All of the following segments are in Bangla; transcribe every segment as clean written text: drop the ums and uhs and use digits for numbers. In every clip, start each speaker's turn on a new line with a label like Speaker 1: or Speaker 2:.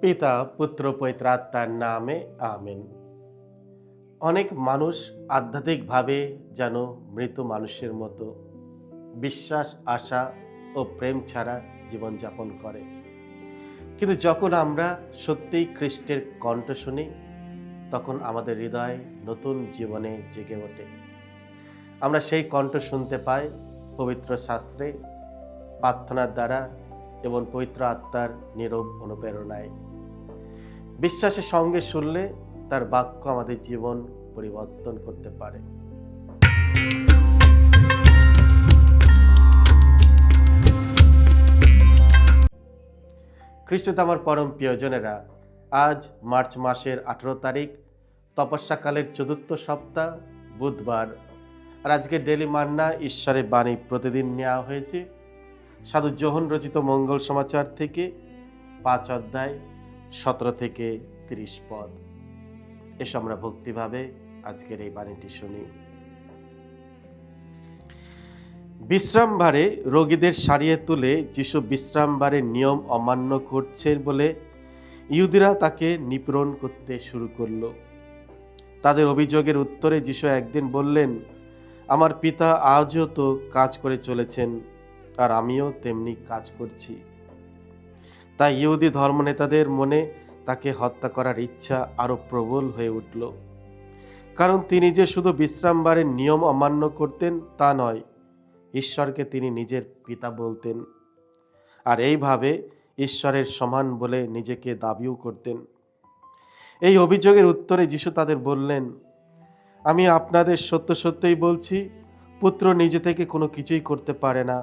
Speaker 1: পিতা পুত্র পবিত্র আত্মার নামে আমেন। অনেক মানুষ আধ্যাত্মিকভাবে যেন মৃত মানুষের মতো বিশ্বাস, আশা ও প্রেম ছাড়া জীবনযাপন করে। কিন্তু যখন আমরা সত্যিই খ্রিস্টের কণ্ঠ শুনি, তখন আমাদের হৃদয় নতুন জীবনে জেগে ওঠে। আমরা সেই কণ্ঠ শুনতে পাই পবিত্র শাস্ত্রে, প্রার্থনার দ্বারা এবং পবিত্র আত্মার নীরব অনুপ্রেরণায়। বিশ্বাসের সঙ্গে শুনলে তার বাক্য আমাদের জীবন পরিবর্তন করতে পারে। খ্রিস্টতে আমার পরম প্রিয়জনেরা, আজ মার্চ মাসের 18 তারিখ, তপস্যাকালের চতুর্থ সপ্তাহ, বুধবার। আর আজকে ডেলি মান্না ঈশ্বরের বাণী প্রতিদিন নেওয়া হয়েছে সাধু যোহন রচিত মঙ্গল সমাচার থেকে 5 অধ্যায় 17 থেকে 30 পদ। এসো আমরা ভক্তিভাবে আজকের এই বাণীটি শুনি। বিশ্রামবারে রোগীদের সারিয়ে তুলে যিশু বিশ্রামবারের নিয়ম অমান্য করছেন বলে ইহুদিরা তাকে নিপীড়ন করতে শুরু করলো। তাদের অভিযোগের উত্তরে যিশু একদিন বললেন, আমার পিতা আজও তো কাজ করে চলেছেন, আর আমিও তেমনি কাজ করছি। তাই ইহুদি ধর্মনেতাদের মনে তাকে হত্যা করার ইচ্ছা আরো প্রবল হয়ে উঠল। কারণ তিনি যে শুধু বিশ্রামবারের নিয়ম অমান্য করতেন তা নয়, ঈশ্বরকে তিনি নিজের পিতা বলতেন, আর এইভাবে ঈশ্বরের সমান বলে নিজেকে দাবিও করতেন। এই অভিযোগের উত্তরে যিশু তাদের বললেন, আমি আপনাদের সত্য সত্যই বলছি, পুত্র নিজে থেকে কোনো কিছুই করতে পারে না।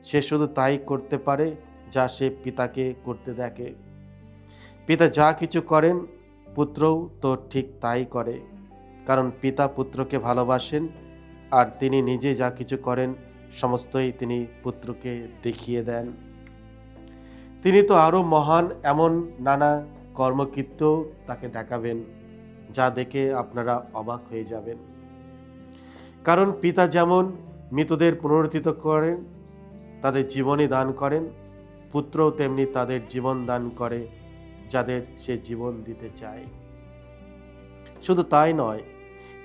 Speaker 1: সে শুধু তাই করতে পারে যা সে পিতাকে করতে দেখে। পিতা যা কিছু করেন, পুত্রও তো ঠিক তাই করে, কারণ পিতা পুত্রকে ভালোবাসেন, আর তিনি নিজে যা কিছু করেন সমস্তই তিনি পুত্রকে দেখিয়ে দেন। তিনি তো আরো মহান এমন নানা কর্মকীর্ত তাকে দেখাবেন, যা দেখে আপনারা অবাক হয়ে যাবেন। কারণ পিতা যেমন মৃতদের পুনরুত্থিত করেন, তাদের জীবনই দান করেন, পুত্রও তেমনি তাদের জীবন দান করে যাদের সে জীবন দিতে চায়। শুধু তাই নয়,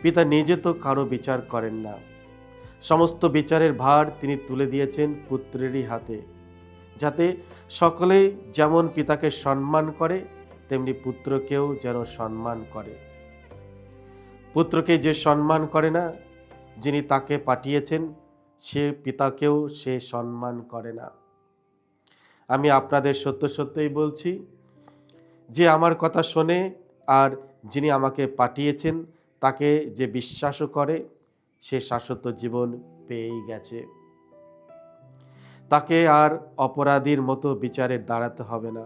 Speaker 1: পিতা নিজে তো কারো বিচার করেন না, সমস্ত বিচারের ভার তিনি তুলে দিয়েছেন পুত্রেরই হাতে, যাতে সকলেই যেমন পিতাকে সম্মান করে তেমনি পুত্রকেও যেন সম্মান করে। পুত্রকে যে সম্মান করে না, যিনি তাকে পাঠিয়েছেন, সে পিতাকেও সে সম্মান করে না। আমি আপনাদের সত্য সত্যই বলছি, যে আমার কথা শোনে আর যিনি আমাকে পাঠিয়েছেন তাকে যে বিশ্বাসও করে, সে শাশ্বত জীবন পেয়েই গেছে। তাকে আর অপরাধীর মতো বিচারে দাঁড়াতে হবে না,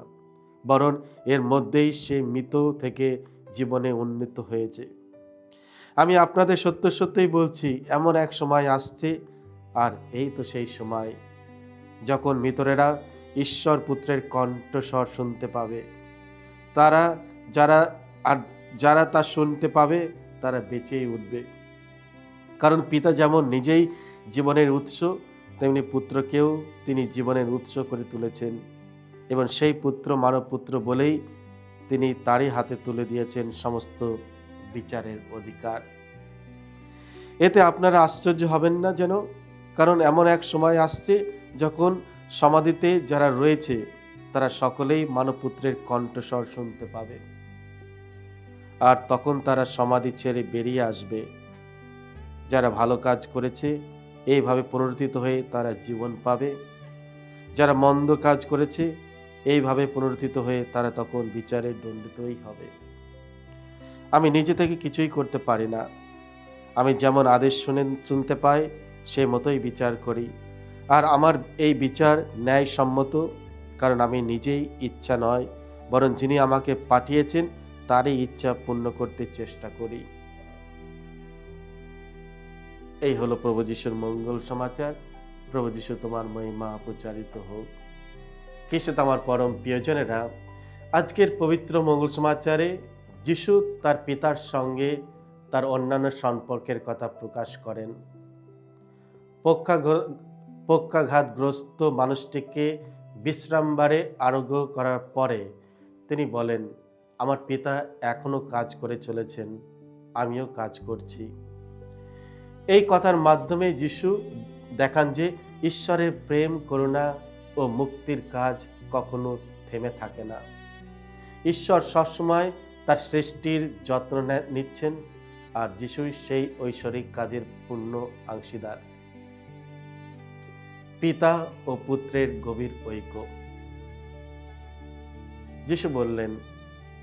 Speaker 1: বরং এর মধ্যেই সে মৃত থেকে জীবনে উন্নীত হয়েছে। আমি আপনাদের সত্য সত্যই বলছি, এমন এক সময় আসছে, আর এই তো সেই সময়, যখন মৃতরেরা ঈশ্বর পুত্রের কণ্ঠস্বর শুনতে পাবে। যারা তা শুনতে পাবে তারা বেঁচেই উঠবে। কারণ পিতা যেমন নিজেই জীবনের উৎস, তেমনি পুত্রকেও তিনি জীবনের উৎস করে তুলেছেন, এবং সেই পুত্র মানবপুত্র বলেই তিনি তারই হাতে তুলে দিয়েছেন সমস্ত বিচারের অধিকার। এতে আপনারা আশ্চর্য হবেন না যেন, কারণ এমন এক সময় আসছে যখন সমাধিতে যারা রয়েছে তারা সকলেই মানবপুত্রের কণ্ঠস্বর শুনতে পাবে, আর তখন তারা সমাধি ছেড়ে বেরিয়ে আসবে। যারা ভালো কাজ করেছে এইভাবে পুনরুত্থিত হয়ে তারা জীবন পাবে, যারা মন্দ কাজ করেছে এইভাবে পুনরুত্থিত হয়ে তারা তখন বিচারে দণ্ডিতই হবে। আমি নিজে থেকে কিছুই করতে পারি না, আমি যেমন আদেশ শুনতে পাই সেই মতোই বিচার করি, আর আমার এই বিচার ন্যায়সম্মত, কারণ আমি নিজেই ইচ্ছা নয়, বরং যিনি আমাকে পাঠিয়েছেন তারই ইচ্ছা পূর্ণ করতে চেষ্টা করি। এই হলো প্রভু যিশুর মঙ্গল সমাচার। প্রভু যিশু তোমার মহিমা প্রচারিত হোক। খ্রিস্টে আমার পরম প্রিয়জনেরা, আজকের পবিত্র মঙ্গল সমাচারে যিশু তার পিতার সঙ্গে তার অন্যান্য সম্পর্কের কথা প্রকাশ করেন। পক্ষাঘাতগ্রস্ত মানুষটিকে বিশ্রামবারে আরোগ্য করার পরে তিনি বলেন, আমার পিতা এখনো কাজ করে চলেছেন, আমিও কাজ করছি। এই কথার মাধ্যমে যিশু দেখান যে ঈশ্বরের প্রেম, করুণা ও মুক্তির কাজ কখনো থেমে থাকে না। ঈশ্বর সবসময় তার সৃষ্টির যত্ন নিচ্ছেন, আর যিশুই সেই ঐশ্বরিক কাজের পূর্ণ অংশীদার। পিতা ও পুত্রের গভীর ঐক্য। যিশু বললেন,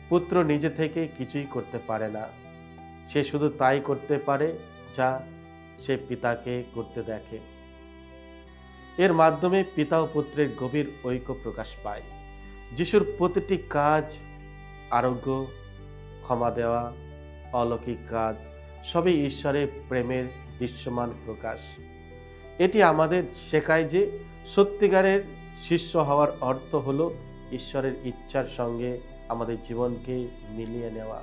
Speaker 1: পুত্র নিজে থেকে কিছুই করতে পারে না, সে শুধু তাই করতে পারে যা সে পিতাকে করতে দেখে। এর মাধ্যমে পিতা ও পুত্রের গভীর ঐক্য প্রকাশ পায়। যিশুর প্রতিটি কাজ, আরোগ্য, ক্ষমা দেওয়া, অলৌকিক কাজ সবই ঈশ্বরের প্রেমের দৃশ্যমান প্রকাশ। এটি আমাদের শেখায় যে সত্যিকারের শিষ্য হওয়ার অর্থ হলো ঈশ্বরের ইচ্ছার সঙ্গে আমাদের জীবনকে মিলিয়ে নেওয়া।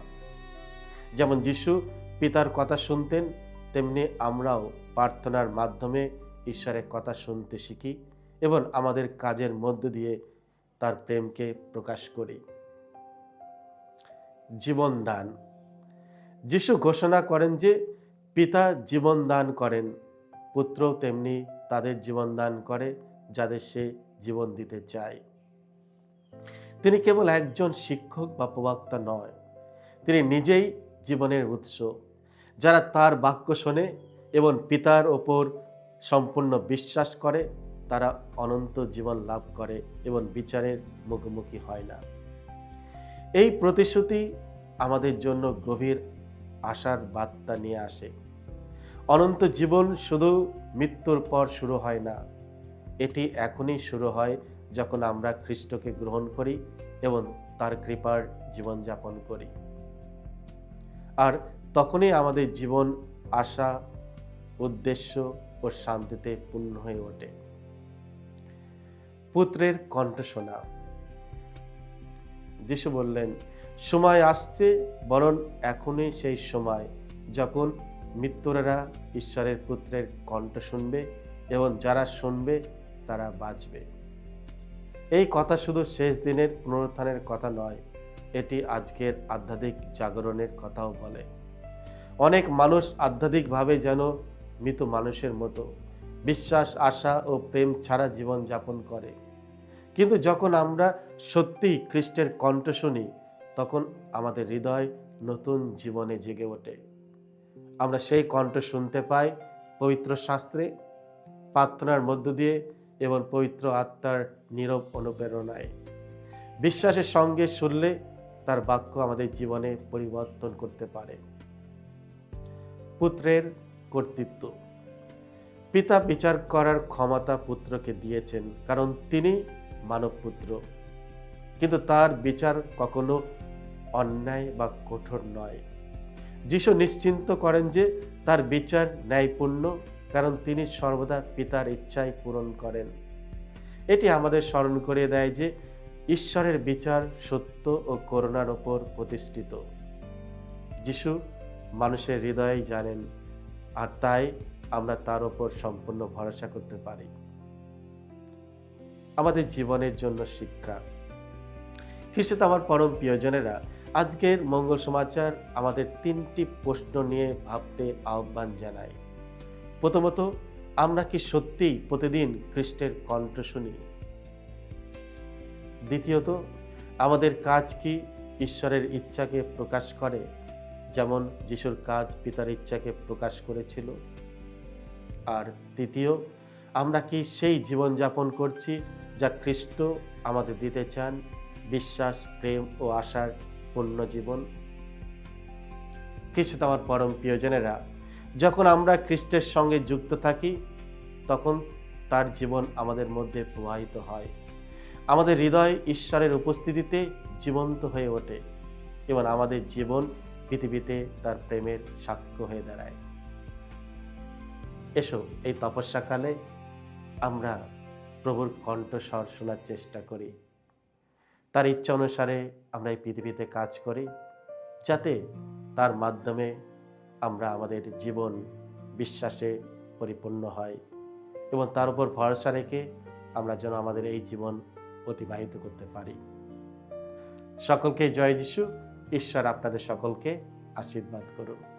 Speaker 1: যেমন যিশু পিতার কথা শুনতেন, তেমনি আমরাও প্রার্থনার মাধ্যমে ঈশ্বরের কথা শুনতে শিখি এবং আমাদের কাজের মধ্য দিয়ে তার প্রেমকে প্রকাশ করি। জীবন দান। যিশু ঘোষণা করেন যে পিতা জীবন দান করেন, পুত্রও তেমনি তাদের জীবন দান করে যাদের সে জীবন দিতে চায়। তিনি কেবল একজন শিক্ষক বা প্রবক্তা নয়, তিনি নিজেই জীবনের উৎস। যারা তার বাক্য শোনে এবং পিতার ওপর সম্পূর্ণ বিশ্বাস করে, তারা অনন্ত জীবন লাভ করে এবং বিচারের মুখোমুখি হয় না। এই প্রতিশ্রুতি আমাদের জন্য গভীর আশার বার্তা নিয়ে আসে। অনন্ত জীবন শুধু মৃত্যুর পর শুরু হয় না, এটি এখনই শুরু হয় যখন আমরা খ্রিস্টকে গ্রহণ করি এবং তার কৃপার জীবনযাপন করি। আর তখনই আমাদের জীবন আশা, উদ্দেশ্য ও শান্তিতে পূর্ণ হয়ে ওঠে। পুত্রের কণ্ঠ শোনা। যিশু বললেন, সময় আসছে, বরং এখনই সেই সময় যখন মৃত্যুরা ঈশ্বরের পুত্রের কণ্ঠ শুনবে এবং যারা শুনবে তারা বাঁচবে। এই কথা শুধু শেষ দিনের পুনরুত্থানের কথা নয়, এটি আজকের আধ্যাত্মিক জাগরণের কথাও বলে। অনেক মানুষ আধ্যাত্মিকভাবে যেন মৃত মানুষের মতো বিশ্বাস, আশা ও প্রেম ছাড়া জীবন যাপন করে। কিন্তু যখন আমরা সত্যি খ্রিস্টের কণ্ঠ শুনি, তখন আমাদের হৃদয় নতুন জীবনে জেগে ওঠে। আমরা সেই কণ্ঠ শুনতে পাই পবিত্র শাস্ত্রে, প্রার্থনার মধ্য দিয়ে এবং পবিত্র আত্মার নীরব অনুপ্রেরণায়। বিশ্বাসের সঙ্গে শুনলে তার বাক্য আমাদের জীবনে পরিবর্তন করতে পারে। পুত্রের কর্তৃত্ব। পিতা বিচার করার ক্ষমতা পুত্রকে দিয়েছেন, কারণ তিনি মানব পুত্র। কিন্তু তার বিচার কখনো অন্যায় বা কঠোর নয়। যিশু নিশ্চিন্ত করেন যে তার বিচার ন্যায়পূর্ণ, কারণ তিনি সর্বদা পিতার ইচ্ছাই পূরণ করেন। এটি আমাদের স্মরণ করিয়ে দেয় যে ঈশ্বরের বিচার সত্য ও করুণার ওপর প্রতিষ্ঠিত। যিশু মানুষের হৃদয় জানেন, আর তাই আমরা তার ওপর সম্পূর্ণ ভরসা করতে পারি। আমাদের জীবনের জন্য শিক্ষা। খ্রিস্টে আমার পরম প্রিয়জনেরা, আজকের মঙ্গল সমাচার আমাদের 3টি প্রশ্ন নিয়ে ভাবতে আহ্বান জানায়। প্রথমত, আমরা কি সত্যিই প্রতিদিন খ্রিস্টের কণ্ঠ শুনি? দ্বিতীয়ত, আমাদের কাজ কি ঈশ্বরের ইচ্ছাকে প্রকাশ করে, যেমন যিশুর কাজ পিতার ইচ্ছাকে প্রকাশ করেছিল? আর তৃতীয়, আমরা কি সেই জীবন যাপন করছি যা খ্রিস্ট আমাদের দিতে চান, বিশ্বাস, প্রেম ও আশার পূর্ণ জীবন? খ্রিস্ট আমার পরম প্রিয়জনেরা, যখন আমরা খ্রিস্টের সঙ্গে যুক্ত থাকি, তখন তার জীবন আমাদের মধ্যে প্রবাহিত হয়। আমাদের হৃদয় ঈশ্বরের উপস্থিতিতে জীবন্ত হয়ে ওঠে এবং আমাদের জীবন পৃথিবীতে তার প্রেমের সাক্ষ্য হয়ে দাঁড়ায়। এসো, এই তপস্যাকালে আমরা প্রভুর কণ্ঠস্বর শোনার চেষ্টা করি। তার ইচ্ছা অনুসারে আমরা এই পৃথিবীতে কাজ করি, যাতে তার মাধ্যমে আমরা আমাদের জীবন বিশ্বাসে পরিপূর্ণ হয় এবং তার উপর ভরসা রেখে আমরা যেন আমাদের এই জীবন অতিবাহিত করতে পারি। সকলকে জয় যিশু। ঈশ্বর আপনাদের সকলকে আশীর্বাদ করুন।